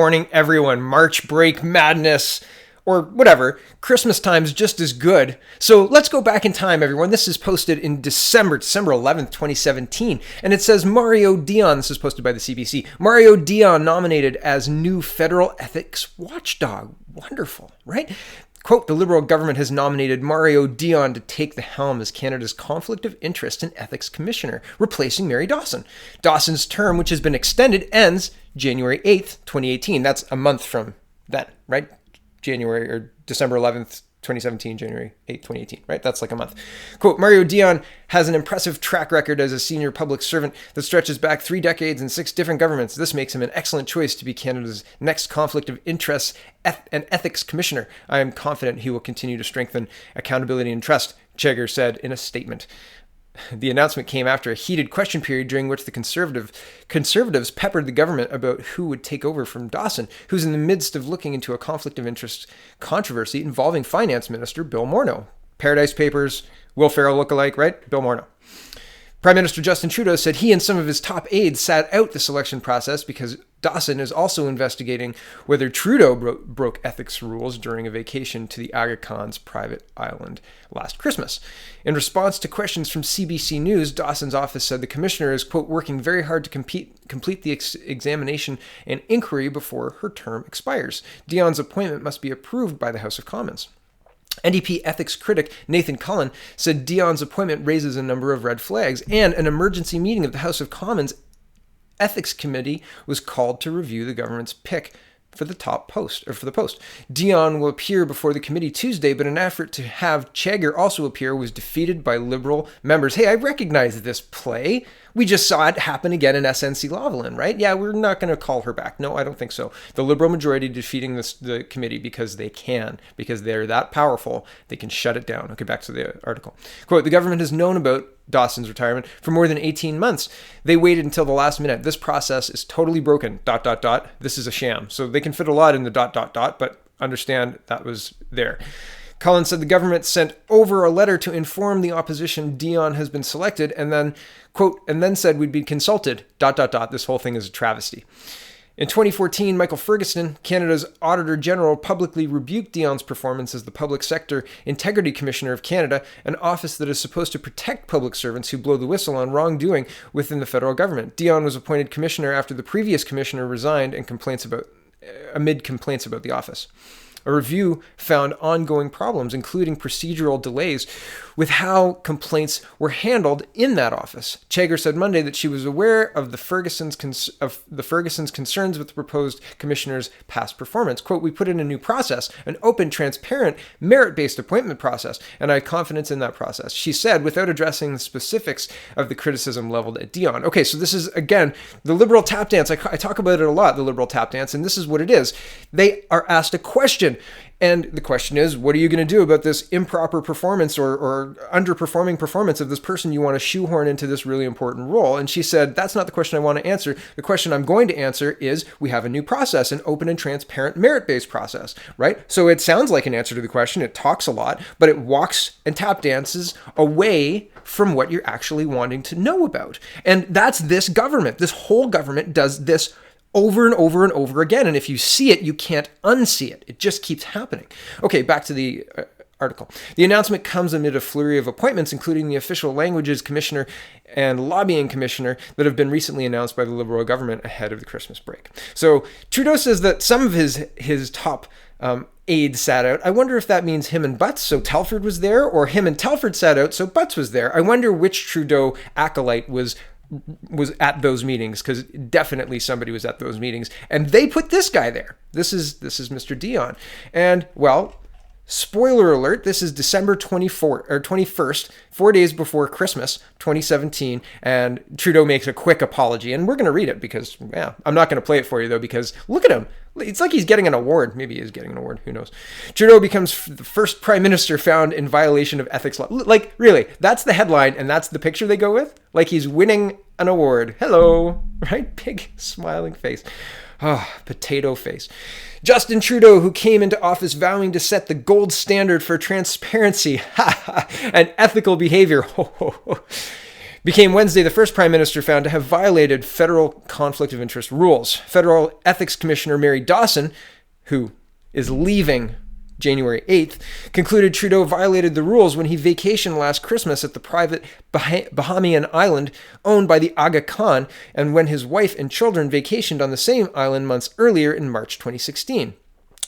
Morning, everyone. March break madness, or whatever. Christmas time's just as good. So let's go back in time, everyone. This is posted in December 11th, 2017. And it says Mario Dion, this is posted by the CBC, Mario Dion nominated as new federal ethics watchdog. Wonderful, right? Quote, the Liberal government has nominated Mario Dion to take the helm as Canada's Conflict of Interest and Ethics Commissioner, replacing Mary Dawson. Dawson's term, which has been extended, ends January 8th, 2018. That's a month from then, right? January or December 11th, 2017, January 8th, 2018, right? That's like a month. Quote, Mario Dion has an impressive track record as a senior public servant that stretches back 3 decades and 6 different governments. This makes him an excellent choice to be Canada's next Conflict of Interests and Ethics Commissioner. I am confident he will continue to strengthen accountability and trust, Cheger said in a statement. The announcement came after a heated question period during which the conservatives peppered the government about who would take over from Dawson, who's in the midst of looking into a conflict of interest controversy involving Finance Minister Bill Morneau. Paradise Papers, Will Ferrell lookalike, right? Bill Morneau. Prime Minister Justin Trudeau said he and some of his top aides sat out the selection process because Dawson is also investigating whether Trudeau broke ethics rules during a vacation to the Aga Khan's private island last Christmas. In response to questions from CBC News, Dawson's office said the commissioner is, quote, working very hard to complete the examination and inquiry before her term expires. Dion's appointment must be approved by the House of Commons. NDP ethics critic Nathan Cullen said Dion's appointment raises a number of red flags, and an emergency meeting of the House of Commons Ethics Committee was called to review the government's pick for the post. Dion will appear before the committee Tuesday, but an effort to have Cheger also appear was defeated by Liberal members. Hey, I recognize this play. We just saw it happen again in SNC-Lavalin, right? Yeah, we're not going to call her back. No, I don't think so. The Liberal majority defeating the committee because they're that powerful. They can shut it down. Okay, back to the article. Quote, the government has known about Dawson's retirement for more than 18 months. They waited until the last minute. This process is totally broken, ... This is a sham. So they can fit a lot in the ... but understand that was there. Cullen said the government sent over a letter to inform the opposition Dion has been selected and then, quote, and then said we'd be consulted, ... This whole thing is a travesty. In 2014, Michael Ferguson, Canada's Auditor General, publicly rebuked Dion's performance as the Public Sector Integrity Commissioner of Canada, an office that is supposed to protect public servants who blow the whistle on wrongdoing within the federal government. Dion was appointed commissioner after the previous commissioner resigned and amid complaints about the office. A review found ongoing problems, including procedural delays with how complaints were handled in that office. Cheger said Monday that she was aware of the Ferguson's concerns with the proposed commissioner's past performance. Quote, we put in a new process, an open, transparent, merit-based appointment process, and I have confidence in that process, she said, without addressing the specifics of the criticism leveled at Dion. Okay, so this is, again, the Liberal tap dance. I talk about it a lot, the Liberal tap dance, and this is what it is. They are asked a question, and the question is, what are you going to do about this improper performance or underperforming performance of this person you want to shoehorn into this really important role? And she said, that's not the question I want to answer. The question I'm going to answer is, we have a new process, an open and transparent merit-based process, right? So it sounds like an answer to the question. It talks a lot, but it walks and tap dances away from what you're actually wanting to know about. And that's this government. This whole government does this over and over and over again. And if you see it, you can't unsee it. It just keeps happening. Okay, back to the article. The announcement comes amid a flurry of appointments, including the official languages commissioner and lobbying commissioner that have been recently announced by the Liberal government ahead of the Christmas break. So Trudeau says that some of his top aides sat out. I wonder if that means him and Butts, so Telford was there, or him and Telford sat out, so Butts was there. I wonder which Trudeau acolyte was at those meetings, because definitely somebody was at those meetings, and they put this guy there. This is Mr. Dion. And, well, spoiler alert, this is December 21st, 4 days before Christmas 2017, and Trudeau makes a quick apology, and we're going to read it because, yeah, I'm not going to play it for you, though, because look at him. It's like he's getting an award. Maybe he is getting an award. Who knows? Trudeau becomes the first prime minister found in violation of ethics law. Like, really, that's the headline, and that's the picture they go with? Like he's winning an award. Hello, right? Big smiling face. Oh, potato face. Justin Trudeau, who came into office vowing to set the gold standard for transparency and ethical behavior, became Wednesday the first prime minister found to have violated federal conflict of interest rules. Federal Ethics Commissioner Mary Dawson, who is leaving January 8th, concluded Trudeau violated the rules when he vacationed last Christmas at the private Bahamian island owned by the Aga Khan, and when his wife and children vacationed on the same island months earlier in March 2016.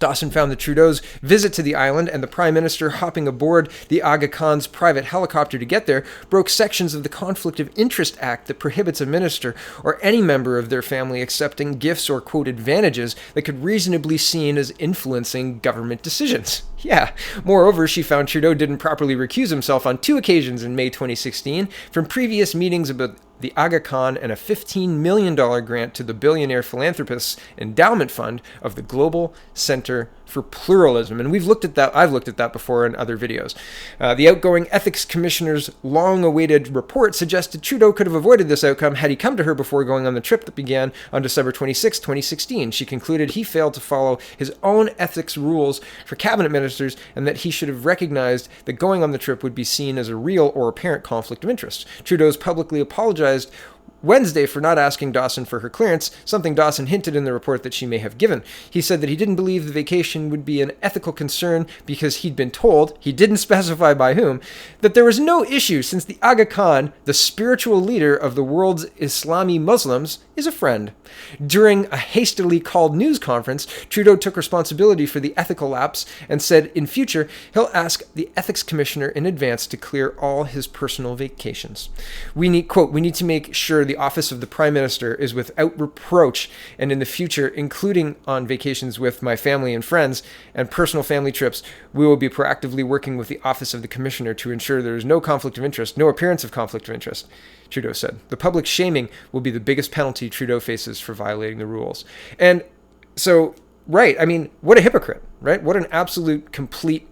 Dawson found that Trudeau's visit to the island and the Prime Minister hopping aboard the Aga Khan's private helicopter to get there broke sections of the Conflict of Interest Act that prohibits a minister or any member of their family accepting gifts or, quote, advantages that could reasonably be seen as influencing government decisions. Yeah. Moreover, she found Trudeau didn't properly recuse himself on 2 occasions in May 2016 from previous meetings about the Aga Khan and a $15 million grant to the billionaire philanthropist's endowment fund of the Global Center for Pluralism. And we've looked at that. I've looked at that before in other videos. The outgoing ethics commissioner's long-awaited report suggested Trudeau could have avoided this outcome had he come to her before going on the trip that began on December 26, 2016. She concluded he failed to follow his own ethics rules for cabinet ministers and that he should have recognized that going on the trip would be seen as a real or apparent conflict of interest. Trudeau's publicly apologized Wednesday for not asking Dawson for her clearance, something Dawson hinted in the report that she may have given. He said that he didn't believe the vacation would be an ethical concern because he'd been told, he didn't specify by whom, that there was no issue since the Aga Khan, the spiritual leader of the world's Islami Muslims, is a friend. During a hastily called news conference, Trudeau took responsibility for the ethical lapse and said in future he'll ask the ethics commissioner in advance to clear all his personal vacations. We need, quote, we need to make sure the office of the Prime Minister is without reproach, and in the future, including on vacations with my family and friends and personal family trips, we will be proactively working with the office of the Commissioner to ensure there is no conflict of interest, no appearance of conflict of interest, Trudeau said. The public shaming will be the biggest penalty Trudeau faces for violating the rules. And so, right, I mean, what a hypocrite, right? What an absolute, complete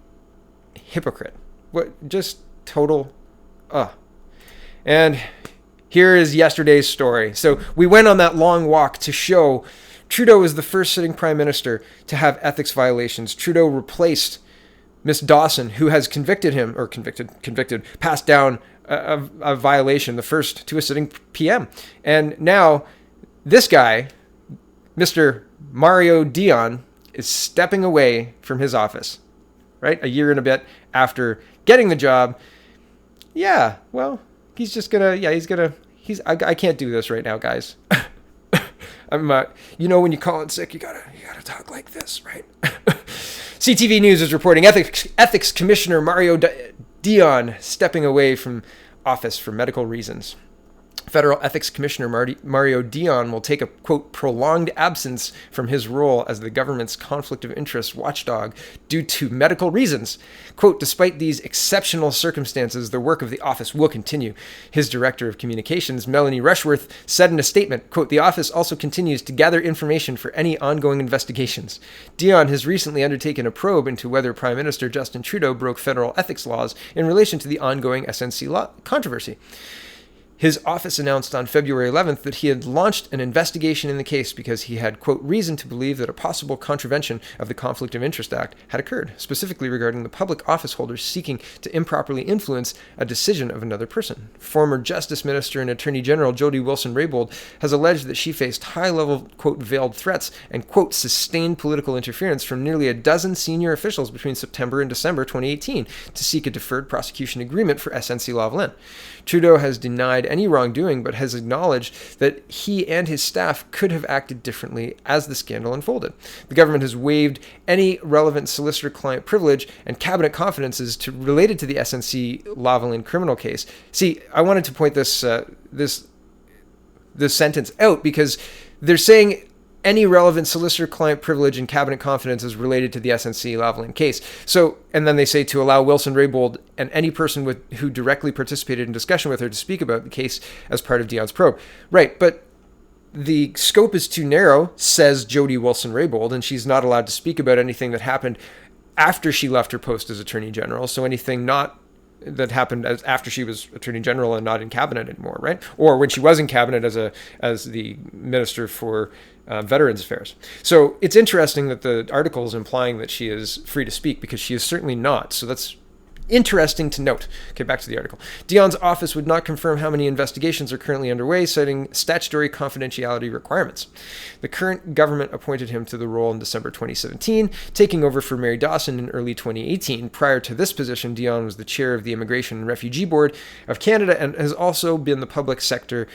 hypocrite. What, just total, And here is yesterday's story. So we went on that long walk to show Trudeau is the first sitting prime minister to have ethics violations. Trudeau replaced Miss Dawson, who has convicted him, or passed down a violation, the first to a sitting PM. And now this guy, Mr. Mario Dion, is stepping away from his office, right? A year and a bit after getting the job. Yeah, well, he's just gonna, I can't do this right now, guys. I'm, when you call in sick, you gotta talk like this, right? CTV News is reporting Ethics Commissioner Mario Dion stepping away from office for medical reasons. Federal Ethics Commissioner Mario Dion will take a, quote, prolonged absence from his role as the government's conflict of interest watchdog due to medical reasons. Quote, despite these exceptional circumstances, the work of the office will continue. His Director of Communications, Melanie Rushworth, said in a statement, quote, the office also continues to gather information for any ongoing investigations. Dion has recently undertaken a probe into whether Prime Minister Justin Trudeau broke federal ethics laws in relation to the ongoing SNC law controversy. His office announced on February 11th that he had launched an investigation in the case because he had, quote, reason to believe that a possible contravention of the Conflict of Interest Act had occurred, specifically regarding the public office holders seeking to improperly influence a decision of another person. Former Justice Minister and Attorney General Jody Wilson-Raybould has alleged that she faced high-level, quote, veiled threats and, quote, sustained political interference from nearly a dozen senior officials between September and December 2018 to seek a deferred prosecution agreement for SNC-Lavalin. Trudeau has denied any wrongdoing, but has acknowledged that he and his staff could have acted differently as the scandal unfolded. The government has waived any relevant solicitor-client privilege and cabinet confidences related to the SNC-Lavalin criminal case. See, I wanted to point this sentence out because they're saying any relevant solicitor-client privilege and cabinet confidences related to the SNC-Lavalin case. So, and then they say to allow Wilson-Raybould and any person who directly participated in discussion with her to speak about the case as part of Dion's probe. Right, but the scope is too narrow, says Jody Wilson-Raybould, and she's not allowed to speak about anything that happened after she left her post as Attorney General. So anything that happened after she was Attorney General and not in cabinet anymore, right? Or when she was in cabinet as the Minister for Veterans Affairs. So it's interesting that the article is implying that she is free to speak because she is certainly not. So that's Interesting to note. Okay, back to the article. Dion's office would not confirm how many investigations are currently underway, citing statutory confidentiality requirements. The current government appointed him to the role in December 2017, taking over for Mary Dawson in early 2018. Prior to this position, Dion was the chair of the Immigration and Refugee Board of Canada and has also been the public sector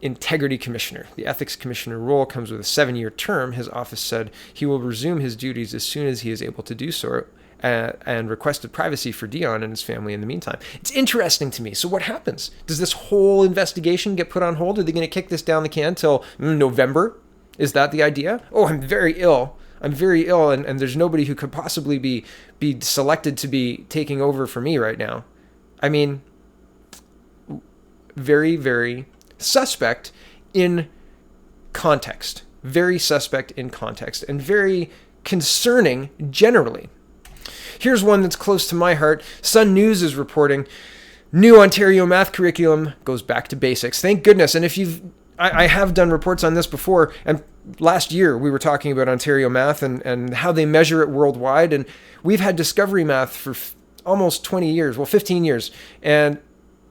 Integrity Commissioner. The Ethics Commissioner role comes with a 7-year term. His office said he will resume his duties as soon as he is able to do so, and requested privacy for Dion and his family in the meantime. It's interesting to me. So what happens? Does this whole investigation get put on hold? Are they going to kick this down the can till November? Is that the idea? Oh, I'm very ill, and there's nobody who could possibly be selected to be taking over for me right now. I mean, very, very suspect in context. Very suspect in context, and very concerning generally. Here's one that's close to my heart. Sun News is reporting new Ontario math curriculum goes back to basics. Thank goodness. And I have done reports on this before, and last year we were talking about Ontario math and how they measure it worldwide, and we've had Discovery Math for almost 20 years, 15 years, and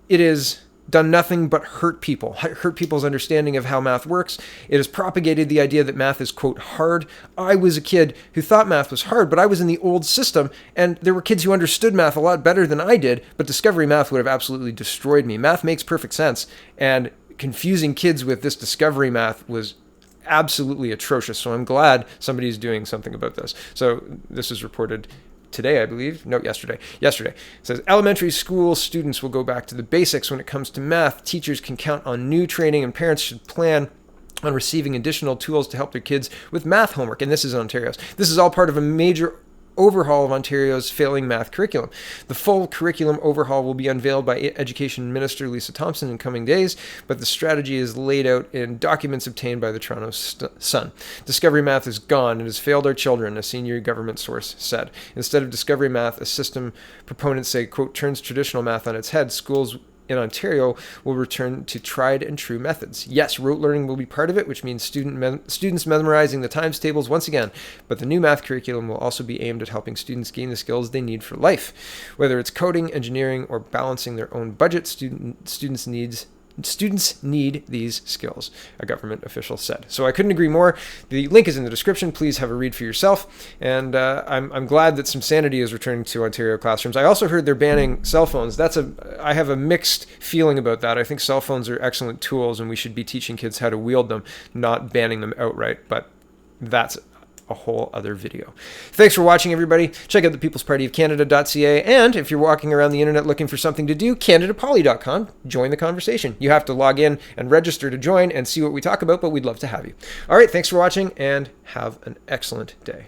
it is done nothing but hurt people's understanding of how math works. It has propagated the idea that math is, quote, hard. I was a kid who thought math was hard, but I was in the old system, and there were kids who understood math a lot better than I did, but Discovery Math would have absolutely destroyed me. Math makes perfect sense, and confusing kids with this Discovery Math was absolutely atrocious, so I'm glad somebody's doing something about this. So this is reported today, I believe. No, yesterday. It says elementary school students will go back to the basics when it comes to math. Teachers can count on new training, and parents should plan on receiving additional tools to help their kids with math homework. And this is Ontario's. This is all part of a major overhaul of Ontario's failing math curriculum. The full curriculum overhaul will be unveiled by Education Minister Lisa Thompson in coming days, but the strategy is laid out in documents obtained by the Toronto Sun. Discovery Math is gone. It has failed our children, a senior government source said. Instead of Discovery Math, a system proponents say, quote, turns traditional math on its head. Schools in Ontario will return to tried and true methods. Yes, rote learning will be part of it, which means students memorizing the times tables once again, but the new math curriculum will also be aimed at helping students gain the skills they need for life. Whether it's coding, engineering, or balancing their own budget, students need these skills, a government official said. So I couldn't agree more. The link is in the description. Please have a read for yourself. And I'm glad that some sanity is returning to Ontario classrooms. I also heard they're banning cell phones. I have a mixed feeling about that. I think cell phones are excellent tools, and we should be teaching kids how to wield them, not banning them outright. But that's a whole other video. Thanks for watching, everybody. Check out thepeoplespartyofcanada.ca, and if you're walking around the internet looking for something to do, canadapoly.com. Join the conversation. You have to log in and register to join and see what we talk about, but we'd love to have you. All right, thanks for watching, and have an excellent day.